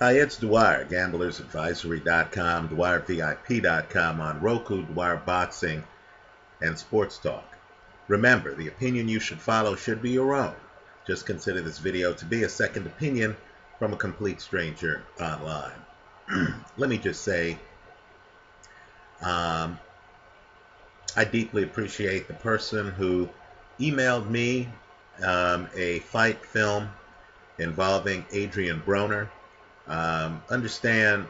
Hi, it's Dwyer, gamblersadvisory.com, dwyervip.com, on Roku, Dwyer Boxing, and Sports Talk. Remember, the opinion you should follow should be your own. Just consider this video to be a second opinion from a complete stranger online. Let me just say, I deeply appreciate the person who emailed me a fight film involving Adrian Broner. Understand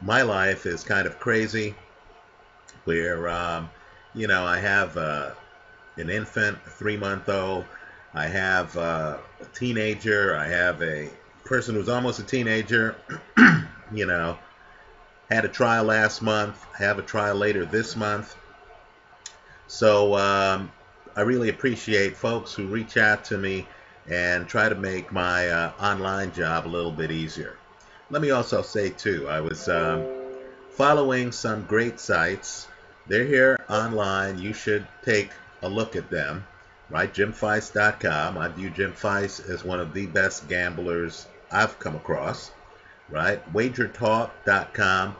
my life is kind of crazy where, I have an infant, a 3-month-old. I have a teenager. I have a person who's almost a teenager. you know, had a trial last month. Have a trial later this month. So I really appreciate folks who reach out to me and try to make my online job a little bit easier. Let me also say, too, I was following some great sites. They're here online. You should take a look at them, right? JimFeist.com. I view Jim Feist as one of the best gamblers I've come across, right? WagerTalk.com.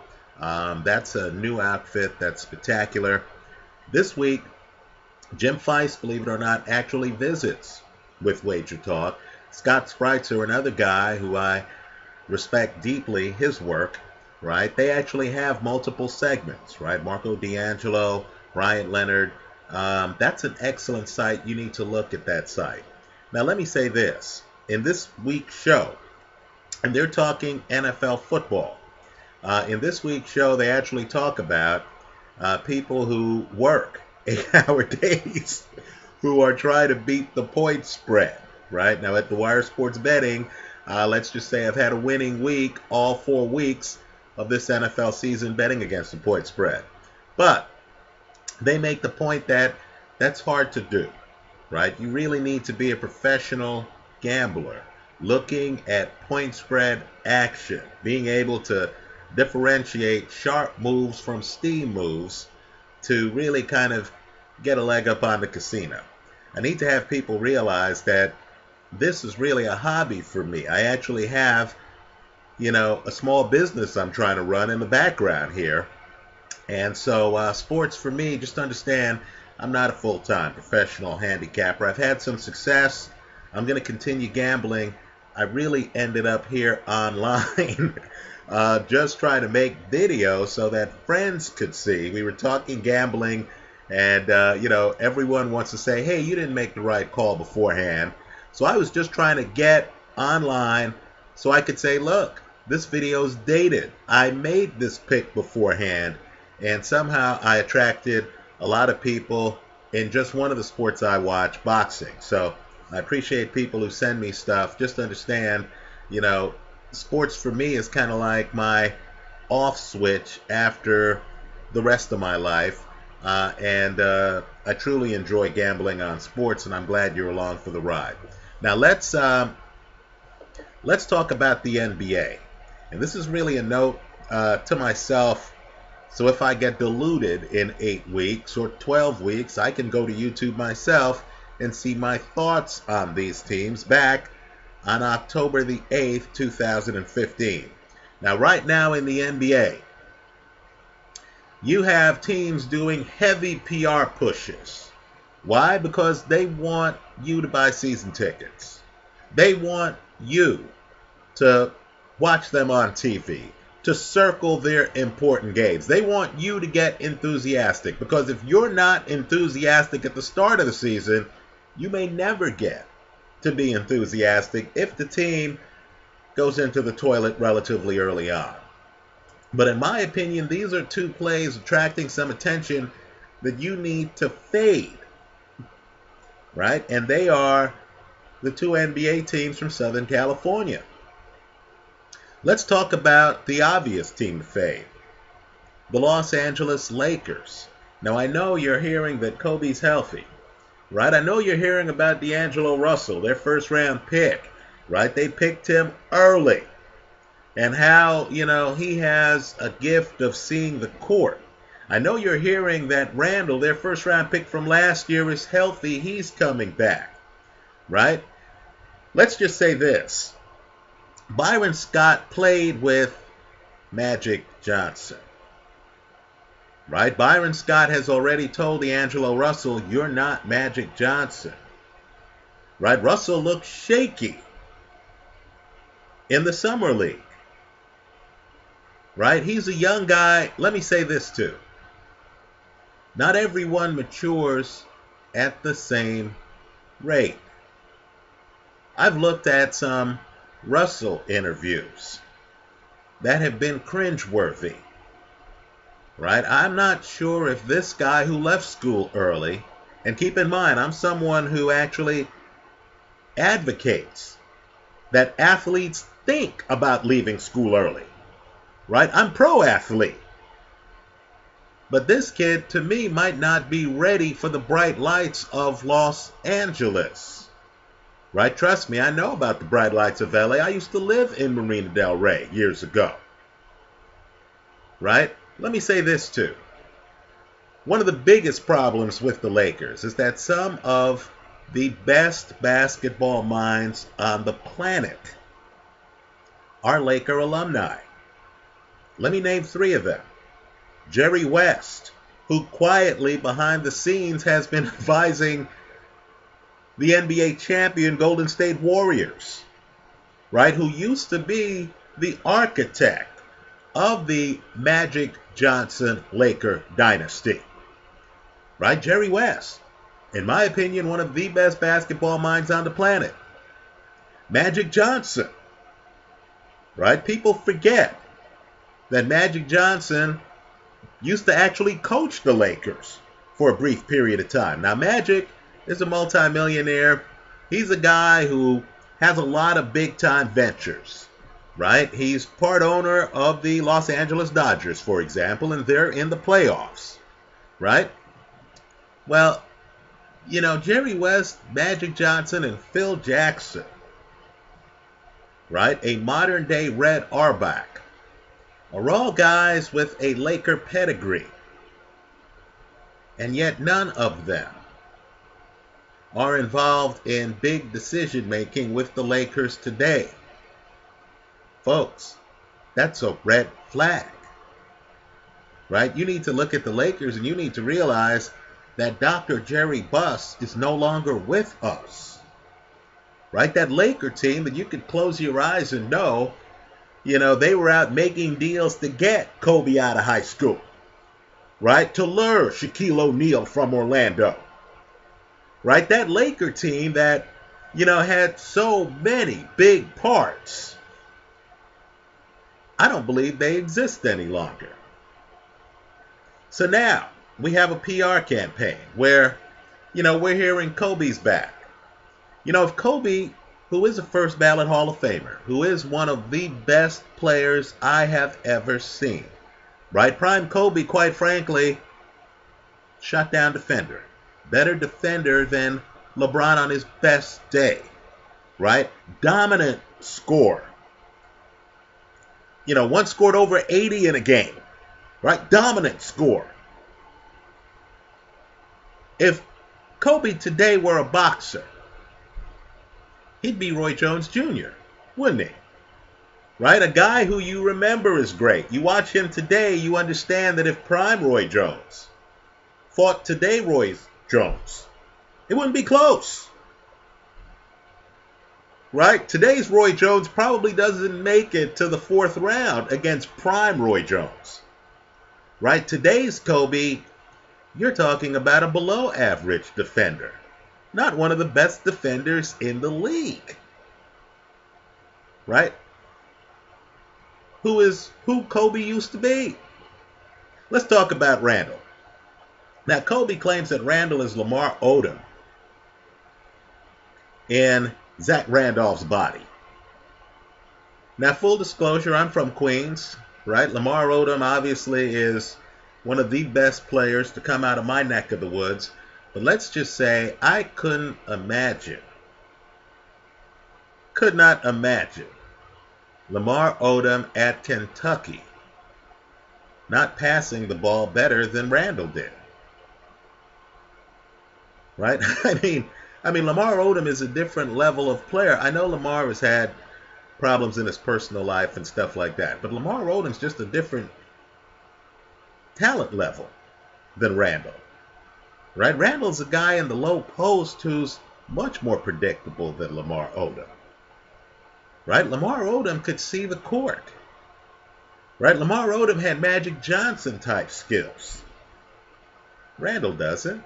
That's a new outfit that's spectacular. This week, Jim Feist, believe it or not, actually visits with Wager Talk. Scott Spreitzer, another guy who I respect deeply, his work, right? They actually have multiple segments, right? Marco D'Angelo, Bryant Leonard. That's an excellent site. You need to look at that site. Now, let me say this. In this week's show, and they're talking NFL football. In this week's show, they actually talk about people who work 8-hour days who are trying to beat the point spread, right? Now, at Dwyer Sports Betting, let's just say I've had a winning week all 4 weeks of this NFL season betting against the point spread. But they make the point that that's hard to do, right? You really need to be a professional gambler looking at point spread action, being able to differentiate sharp moves from steam moves to really kind of get a leg up on the casino. I need to have people realize that this is really a hobby for me. I actually have, a small business I'm trying to run in the background here. And so sports for me, just understand, I'm not a full-time professional handicapper. I've had some success. I'm going to continue gambling. I really ended up here online just trying to make videos so that friends could see. We were talking gambling, and, everyone wants to say, hey, you didn't make the right call beforehand. So I was just trying to get online so I could say, look, this video's dated. I made this pick beforehand, and somehow I attracted a lot of people in just one of the sports I watch, boxing. So I appreciate people who send me stuff. Just understand, sports for me is kind of like my off switch after the rest of my life. And I truly enjoy gambling on sports, and I'm glad you're along for the ride. Now let's talk about the NBA. And this is really a note to myself. So if I get deluded in 8 weeks or 12 weeks, I can go to YouTube myself and see my thoughts on these teams back on October the 8th, 2015. Now, right now in the NBA, you have teams doing heavy PR pushes. Why? Because they want you to buy season tickets. They want you to watch them on TV, to circle their important games. They want you to get enthusiastic, because if you're not enthusiastic at the start of the season, you may never get to be enthusiastic if the team goes into the toilet relatively early on. But in my opinion, these are two plays attracting some attention that you need to fade, right? And they are the two NBA teams from Southern California. Let's talk about the obvious team to fade, the Los Angeles Lakers. Now, I know you're hearing that Kobe's healthy, right? I know you're hearing about D'Angelo Russell, their first-round pick, right? They picked him early. And how, he has a gift of seeing the court. I know you're hearing that Randall, their first-round pick from last year, is healthy. He's coming back, right? Let's just say this. Byron Scott played with Magic Johnson. Right? Byron Scott has already told D'Angelo Russell, you're not Magic Johnson. Right? Russell looked shaky in the summer league. Right? He's a young guy. Let me say this too. Not everyone matures at the same rate. I've looked at some Russell interviews that have been cringeworthy. Right? I'm not sure if this guy who left school early, and keep in mind, I'm someone who actually advocates that athletes think about leaving school early. Right? I'm pro-athlete. But this kid, to me, might not be ready for the bright lights of Los Angeles. Right? Trust me, I know about the bright lights of LA. I used to live in Marina del Rey years ago. Right? Let me say this too. One of the biggest problems with the Lakers is that some of the best basketball minds on the planet are Laker alumni. Let me name 3 of them. Jerry West, who quietly behind the scenes has been advising the NBA champion Golden State Warriors, right? Who used to be the architect of the Magic Johnson Laker dynasty, right? Jerry West, in my opinion, one of the best basketball minds on the planet. Magic Johnson, right? People forget that Magic Johnson used to actually coach the Lakers for a brief period of time. Now, Magic is a multimillionaire. He's a guy who has a lot of big-time ventures, right? He's part owner of the Los Angeles Dodgers, for example, and they're in the playoffs, right? Well, you know, Jerry West, Magic Johnson, and Phil Jackson, right? A modern-day Red Auerbach, are all guys with a Laker pedigree. And yet none of them are involved in big decision-making with the Lakers today. Folks, that's a red flag. Right? You need to look at the Lakers and you need to realize that Dr. Jerry Buss is no longer with us. Right? That Laker team that you could close your eyes and know, you know, they were out making deals to get Kobe out of high school, right? To lure Shaquille O'Neal from Orlando, right? That Laker team that, you know, had so many big parts. I don't believe they exist any longer. So now we have a PR campaign where, you know, we're hearing Kobe's back. You know, if Kobe, who is a first ballot Hall of Famer, who is one of the best players I have ever seen, right? Prime Kobe, quite frankly, shut down defender. Better defender than LeBron on his best day, right? Dominant scorer. You know, once scored over 80 in a game, right? Dominant scorer. If Kobe today were a boxer, he'd be Roy Jones Jr., wouldn't he? Right? A guy who you remember is great. You watch him today, you understand that if prime Roy Jones fought today Roy Jones, it wouldn't be close. Right? Today's Roy Jones probably doesn't make it to the 4th round against prime Roy Jones. Right? Today's Kobe, you're talking about a below average defender. Not one of the best defenders in the league. Right? Who Kobe used to be. Let's talk about Randall. Now, Kobe claims that Randall is Lamar Odom in Zach Randolph's body. Now, full disclosure, I'm from Queens, right? Lamar Odom obviously is one of the best players to come out of my neck of the woods. But let's just say I couldn't imagine, could not imagine Lamar Odom at Kentucky not passing the ball better than Randall did. Right? I mean, Lamar Odom is a different level of player. I know Lamar has had problems in his personal life and stuff like that. But Lamar Odom's just a different talent level than Randall. Right? Randall's a guy in the low post who's much more predictable than Lamar Odom. Right? Lamar Odom could see the court. Right? Lamar Odom had Magic Johnson type skills. Randall doesn't.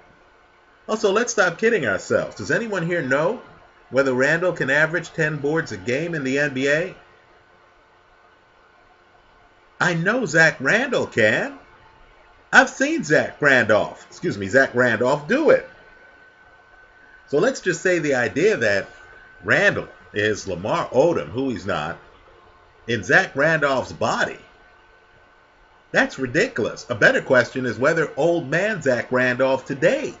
Also, let's stop kidding ourselves. Does anyone here know whether Randall can average 10 boards a game in the NBA? I know Zach Randall can. I've seen Zach Randolph do it. So let's just say the idea that Randall is Lamar Odom, who he's not, in Zach Randolph's body, that's ridiculous. A better question is whether old man Zach Randolph today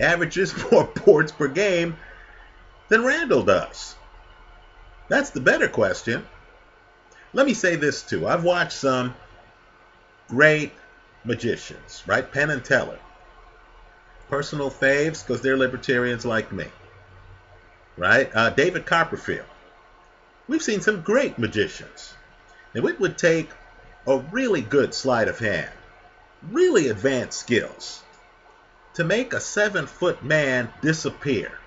averages more boards per game than Randall does. That's the better question. Let me say this too. I've watched some great magicians, right? Penn and Teller. Personal faves because they're libertarians like me, right? David Copperfield. We've seen some great magicians. And it would take a really good sleight of hand, really advanced skills, to make a 7-foot man disappear,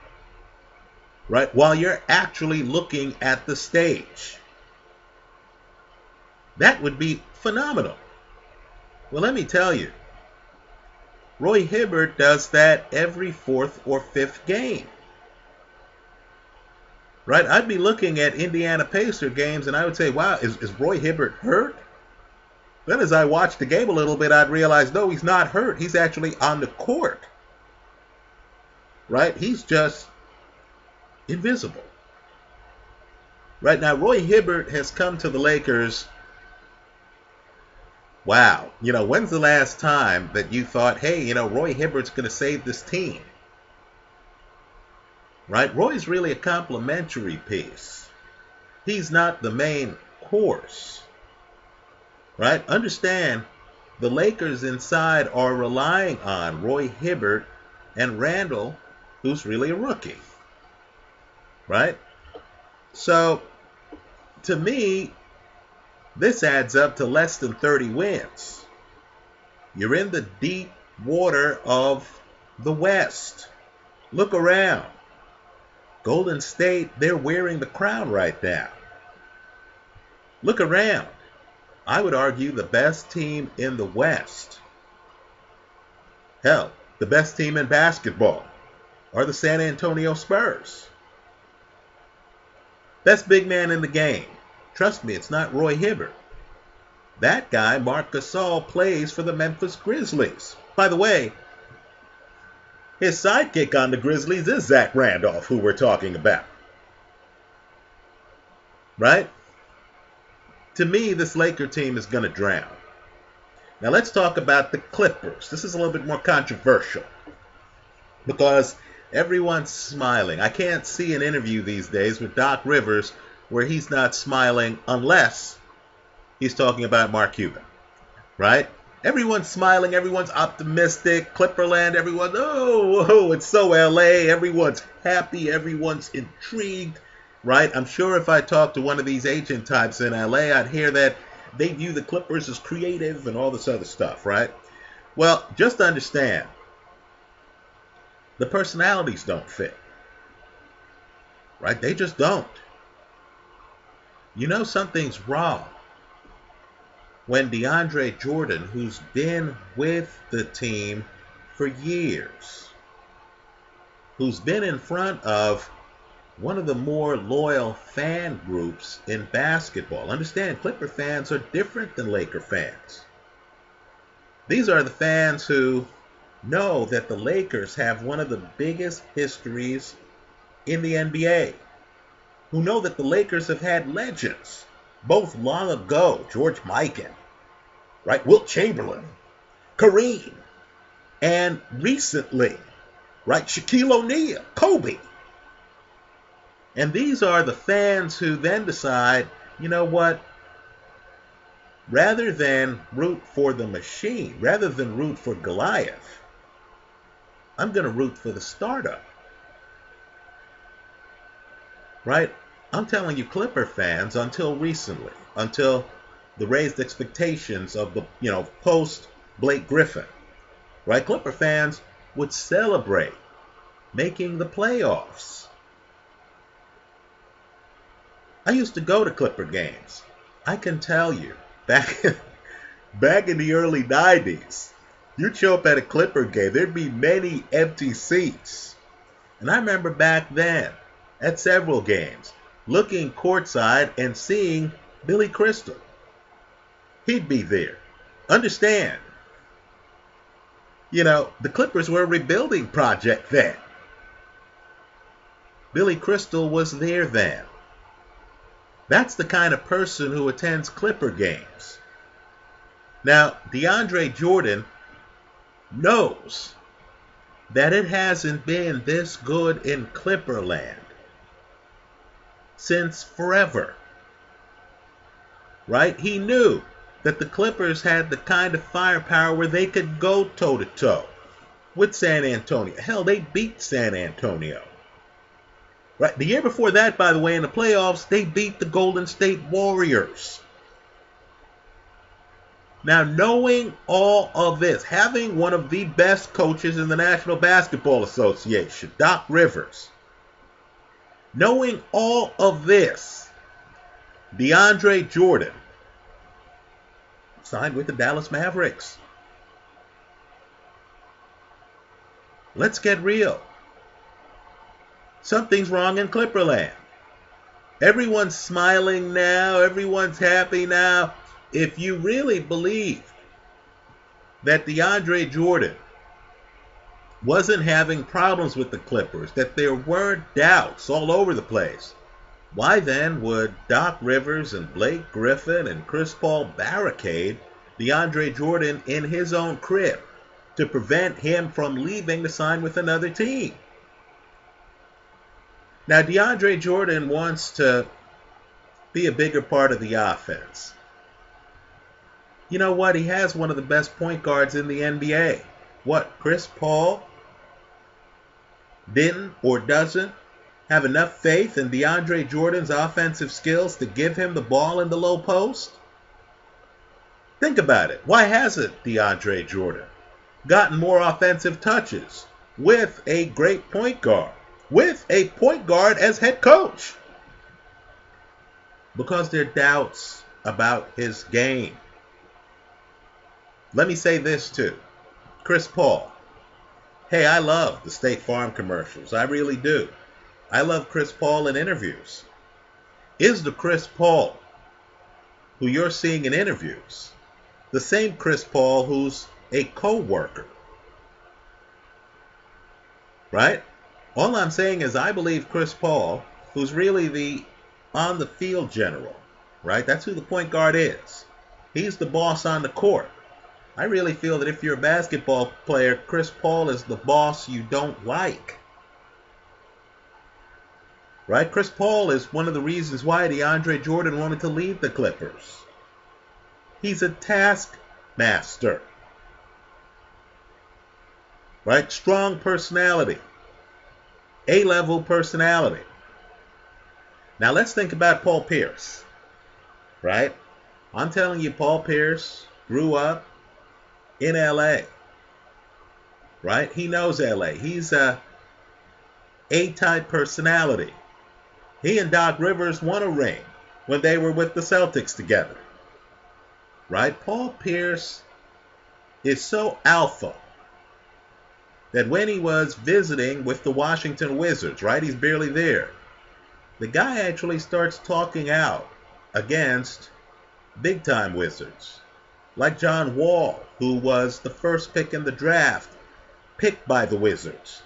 right? While you're actually looking at the stage. That would be phenomenal. Well, let me tell you, Roy Hibbert does that every 4th or 5th game. Right? I'd be looking at Indiana Pacer games and I would say, wow, is Roy Hibbert hurt? Then as I watched the game a little bit, I'd realize, no, he's not hurt. He's actually on the court. Right? He's just invisible. Right now, Roy Hibbert has come to the Lakers. Wow. When's the last time that you thought, hey, Roy Hibbert's going to save this team? Right? Roy's really a complementary piece. He's not the main course. Right? Understand, the Lakers inside are relying on Roy Hibbert and Randall, who's really a rookie. Right? So, to me, this adds up to less than 30 wins. You're in the deep water of the West. Look around. Golden State, they're wearing the crown right now. Look around. I would argue the best team in the West. Hell, the best team in basketball are the San Antonio Spurs. Best big man in the game. Trust me, it's not Roy Hibbert. That guy, Marc Gasol, plays for the Memphis Grizzlies. By the way, his sidekick on the Grizzlies is Zach Randolph, who we're talking about. Right? To me, this Laker team is going to drown. Now let's talk about the Clippers. This is a little bit more controversial because everyone's smiling. I can't see an interview these days with Doc Rivers where he's not smiling unless he's talking about Mark Cuban, right? Everyone's smiling, everyone's optimistic, Clipperland, everyone, oh, it's so LA, everyone's happy, everyone's intrigued, right? I'm sure if I talked to one of these agent types in LA, I'd hear that they view the Clippers as creative and all this other stuff, right? Well, just understand, the personalities don't fit, right? They just don't. Something's wrong when DeAndre Jordan, who's been with the team for years, who's been in front of one of the more loyal fan groups in basketball. Understand, Clipper fans are different than Laker fans. These are the fans who know that the Lakers have one of the biggest histories in the NBA, who know that the Lakers have had legends, both long ago, George Mikan, right, Wilt Chamberlain, Kareem, and recently, right, Shaquille O'Neal, Kobe. And these are the fans who then decide, you know what, rather than root for the machine, rather than root for Goliath, I'm going to root for the startup. Right? I'm telling you, Clipper fans, until recently, until the raised expectations of the, post Blake Griffin, right? Clipper fans would celebrate making the playoffs. I used to go to Clipper games. I can tell you, back in the early 90s, you'd show up at a Clipper game, there'd be many empty seats. And I remember back then, at several games, looking courtside and seeing Billy Crystal. He'd be there. Understand, the Clippers were a rebuilding project then. Billy Crystal was there then. That's the kind of person who attends Clipper games. Now, DeAndre Jordan knows that it hasn't been this good in Clipperland since forever. Right? He knew that the Clippers had the kind of firepower where they could go toe-to-toe with San Antonio. Hell, they beat San Antonio. Right? The year before that, by the way, in the playoffs, they beat the Golden State Warriors. Now, knowing all of this, having one of the best coaches in the National Basketball Association, Doc Rivers, knowing all of this, DeAndre Jordan signed with the Dallas Mavericks. Let's get real. Something's wrong in Clipperland. Everyone's smiling now. Everyone's happy now. If you really believe that DeAndre Jordan wasn't having problems with the Clippers, that there were doubts all over the place, why then would Doc Rivers and Blake Griffin and Chris Paul barricade DeAndre Jordan in his own crib to prevent him from leaving to sign with another team? Now, DeAndre Jordan wants to be a bigger part of the offense. You know what? He has one of the best point guards in the NBA. What, Chris Paul didn't or doesn't have enough faith in DeAndre Jordan's offensive skills to give him the ball in the low post? Think about it. Why hasn't DeAndre Jordan gotten more offensive touches with a great point guard? With a point guard as head coach? Because there are doubts about his game. Let me say this too. Chris Paul. Hey, I love the State Farm commercials. I really do. I love Chris Paul in interviews. Is the Chris Paul who you're seeing in interviews the same Chris Paul who's a co-worker? Right? All I'm saying is I believe Chris Paul, who's really the on-the-field general, right? That's who the point guard is. He's the boss on the court. I really feel that if you're a basketball player, Chris Paul is the boss you don't like. Right? Chris Paul is one of the reasons why DeAndre Jordan wanted to leave the Clippers. He's a taskmaster. Right? Strong personality. A-level personality. Now let's think about Paul Pierce. Right? I'm telling you, Paul Pierce grew up in LA. Right? He knows LA. He's a A-type personality. He and Doc Rivers won a ring when they were with the Celtics together. Right? Paul Pierce is so alpha that when he was visiting with the Washington Wizards, right, he's barely there, the guy actually starts talking out against big-time Wizards, like John Wall, who was the first pick in the draft, picked by the Wizards.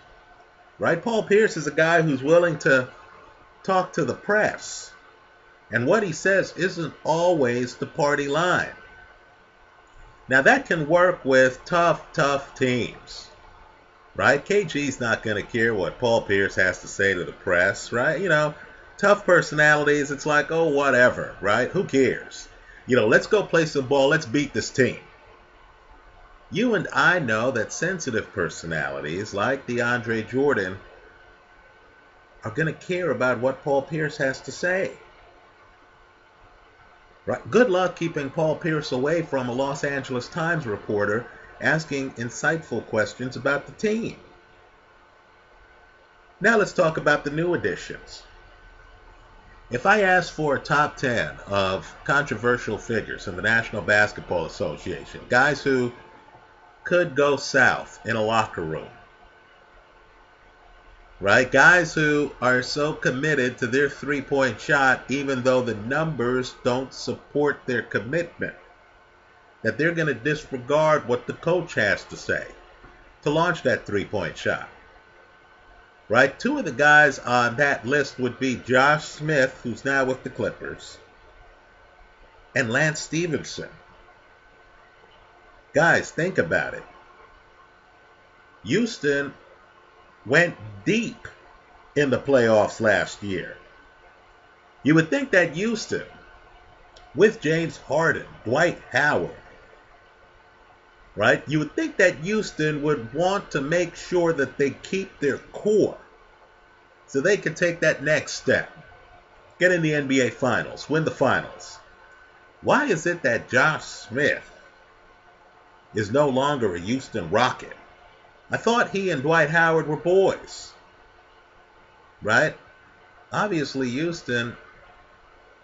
Right? Paul Pierce is a guy who's willing to talk to the press, and what he says isn't always the party line. Now that can work with tough teams. Right? KG's not going to care what Paul Pierce has to say to the press, right? Tough personalities, it's like, oh, whatever, right? Who cares? Let's go play some ball. Let's beat this team. You and I know that sensitive personalities like DeAndre Jordan are going to care about what Paul Pierce has to say. Right? Good luck keeping Paul Pierce away from a Los Angeles Times reporter asking insightful questions about the team. Now let's talk about the new additions. If I ask for a top 10 of controversial figures in the National Basketball Association, guys who could go south in a locker room, right? Guys who are so committed to their three-point shot, even though the numbers don't support their commitment, that they're going to disregard what the coach has to say to launch that three-point shot. Right? Two of the guys on that list would be Josh Smith, who's now with the Clippers, and Lance Stevenson. Guys, think about it. Houston went deep in the playoffs last year. You would think that Houston, with James Harden, Dwight Howard, right? You would think that Houston would want to make sure that they keep their core so they can take that next step, get in the NBA Finals, win the Finals. Why is it that Josh Smith is no longer a Houston Rocket? I thought he and Dwight Howard were boys, right? Obviously, Houston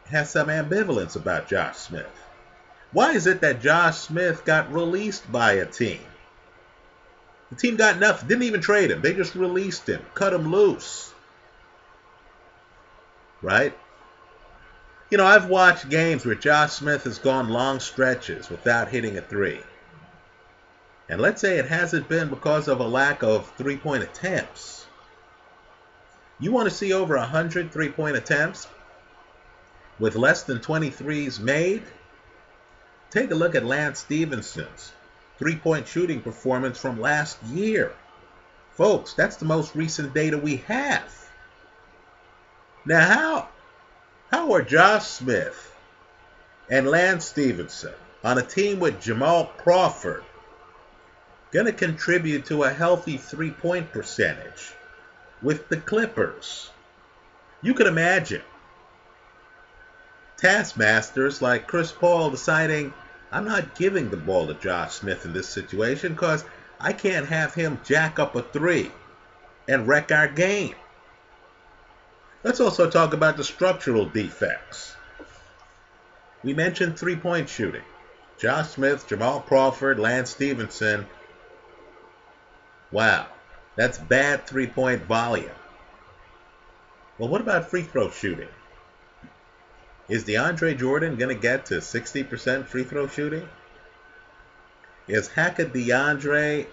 has some ambivalence about Josh Smith. Why is it that Josh Smith got released by a team? The team got nothing, didn't even trade him. They just released him, cut him loose. Right? You know, I've watched games where Josh Smith has gone long stretches without hitting a three. And let's say it hasn't been because of a lack of three-point attempts. You want to see over 100 three-point attempts with less than 23s made? Take a look at Lance Stevenson's three-point shooting performance from last year. Folks, that's the most recent data we have. Now, how are Josh Smith and Lance Stevenson on a team with Jamal Crawford going to contribute to a healthy three-point percentage with the Clippers? You could imagine taskmasters like Chris Paul deciding, I'm not giving the ball to Josh Smith in this situation because I can't have him jack up a three and wreck our game. Let's also talk about the structural defects. We mentioned three-point shooting. Josh Smith, Jamal Crawford, Lance Stevenson. Wow, that's bad three-point volume. Well, what about free throw shooting? Is DeAndre Jordan going to get to 60% free throw shooting? Is Hack a DeAndre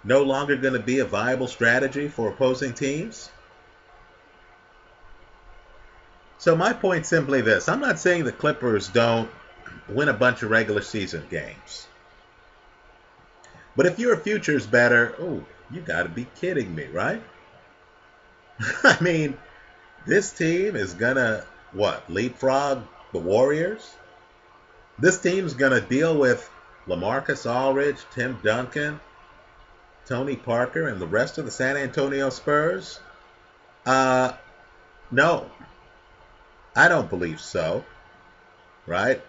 no longer going to be a viable strategy for opposing teams? So my point's simply this. I'm not saying the Clippers don't win a bunch of regular season games. But if you're a futures bettor, oh, you got to be kidding me, right? I mean, this team is going to, leapfrog the Warriors? This team's going to deal with LaMarcus Aldridge, Tim Duncan, Tony Parker, and the rest of the San Antonio Spurs? No. I don't believe so, right?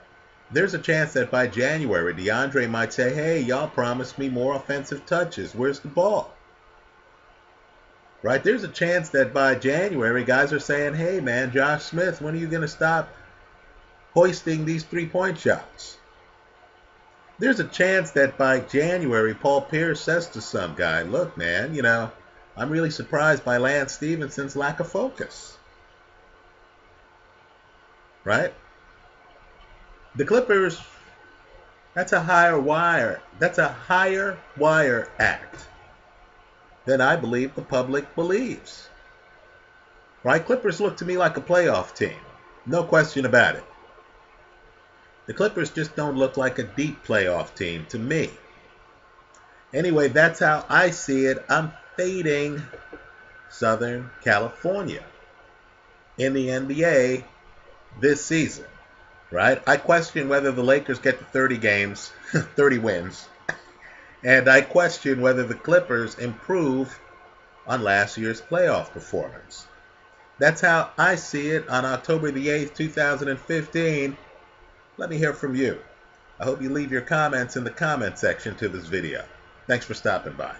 There's a chance that by January, DeAndre might say, hey, y'all promised me more offensive touches. Where's the ball? Right? There's a chance that by January, guys are saying, hey, man, Josh Smith, when are you going to stop hoisting these three-point shots? There's a chance that by January, Paul Pierce says to some guy, look, man, I'm really surprised by Lance Stevenson's lack of focus. Right? The Clippers, that's a higher wire act than I believe the public believes. Right? Clippers look to me like a playoff team. No question about it. The Clippers just don't look like a deep playoff team to me. Anyway, that's how I see it. I'm fading Southern California in the NBA this season, right? I question whether the Lakers get to 30 games, 30 wins, and I question whether the Clippers improve on last year's playoff performance. That's how I see it on October the 8th, 2015. Let me hear from you. I hope you leave your comments in the comment section to this video. Thanks for stopping by.